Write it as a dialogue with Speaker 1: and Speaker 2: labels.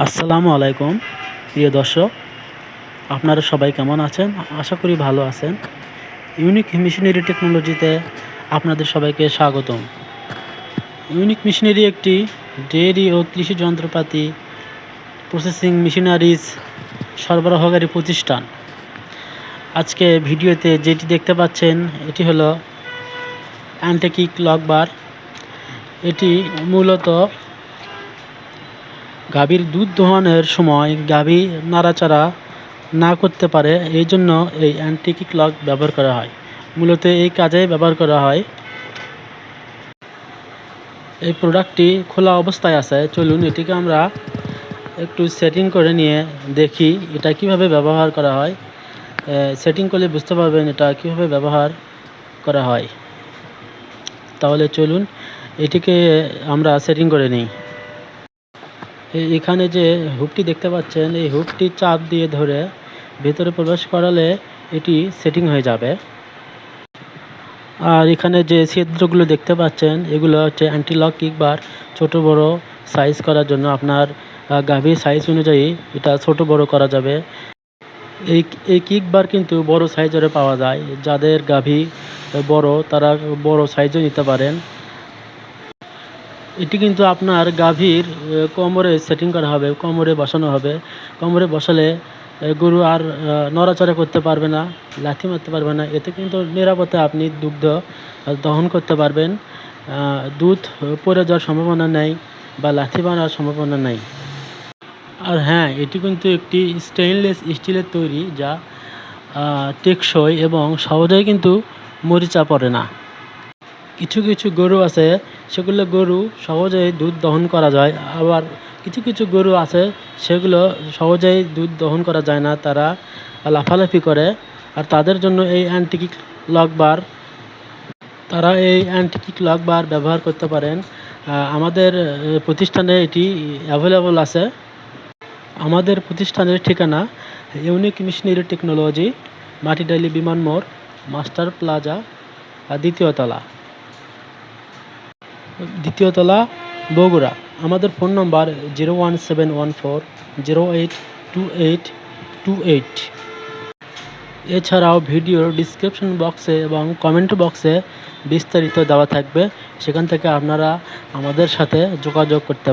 Speaker 1: আসসালামু আলাইকুম প্রিয় দর্শক, আপনারা সবাই কেমন আছেন? আশা করি ভালো আছেন। ইউনিক মেশিনারি টেকনোলজিতে আপনাদের সবাইকে স্বাগতম। ইউনিক মেশিনারি একটি ডেয়ারি ও কৃষি যন্ত্রপাতি প্রসেসিং মেশিনারিজ সরবরাহকারী প্রতিষ্ঠান। আজকে ভিডিওতে যেটি দেখতে পাচ্ছেন এটি হলো অ্যান্টি-কিক লক বার। এটি মূলত গাভীর দুধ দোহানোর সময় গাভী নাড়াচাড়া না করতে পারে, এই জন্য এই অ্যান্টি-কিক লক ব্যবহার করা হয়। মূলত এই কাজে ব্যবহার করা হয়। এই প্রোডাক্টটি খোলা অবস্থায় আছে। চলুন এটিকে আমরা একটু সেটিং করে নিয়ে দেখি এটা কিভাবে ব্যবহার করা হয়। সেটিং করলে বুঝতে পারবেন এটা কিভাবে ব্যবহার করা হয়। তাহলে চলুন এটিকে আমরা সেটিং করে নিই। এখানে যে হুকটি দেখতে পাচ্ছেন, এই হুকটি চাপ দিয়ে ধরে ভেতরে প্রবেশ করালে এটি সেটিং হয়ে যাবে। আর এখানে যে ছিদ্রগুলো দেখতে পাচ্ছেন এগুলো হচ্ছে অ্যান্টি লক কিক বার। ছোটো বড়ো সাইজ করার জন্য আপনার গাভীর সাইজ অনুযায়ী এটা ছোট বড় করা যাবে। এই কিক বার কিন্তু বড় সাইজেরও পাওয়া যায়। যাদের গাভী বড় তারা বড় সাইজও নিতে পারেন। এটি কিন্তু আপনার গাভীর কোমরে সেটিং করা হবে, কোমরে বসানো হবে। কোমরে বসালে গরু আর নড়াচড়া করতে পারবে না, লাথি মারতে পারবে না। এতে কিন্তু নিরাপদে আপনি দুগ্ধ দহন করতে পারবেন। দুধ পড়ে যাওয়ার সম্ভাবনা নেই বা লাথি মারার সম্ভাবনা নেই। আর হ্যাঁ, এটি কিন্তু একটি স্টেইনলেস স্টিলের তৈরি, যা টেকসই এবং সহজেই কিন্তু মরিচা পড়ে না। কিছু কিছু গরু আছে সেগুলো গরু সহজেই দুধ দহন করা যায়, আবার কিছু কিছু গরু আছে সেগুলো সহজেই দুধ দহন করা যায় না, তারা লাফালাফি করে। আর তাদের জন্য এই অ্যান্টি-কিক লক বার, তারা এই অ্যান্টি-কিক লক বার ব্যবহার করতে পারেন। আমাদের প্রতিষ্ঠানে এটি অ্যাভেলেবল আছে। আমাদের প্রতিষ্ঠানের ঠিকানা ইউনিক মেশিনারি টেকনোলজি, মাটিডালি বিমান মোড়, মাস্টার প্লাজা, দ্বিতীয় তলা, বগুড়া। আমাদের ফোন নম্বর 01714082828। এছাড়াও ভিডিওর ডিসক্রিপশন বক্সে এবং কমেন্ট বক্সে বিস্তারিত দেওয়া থাকবে, সেখান থেকে আপনারা আমাদের সাথে যোগাযোগ করতে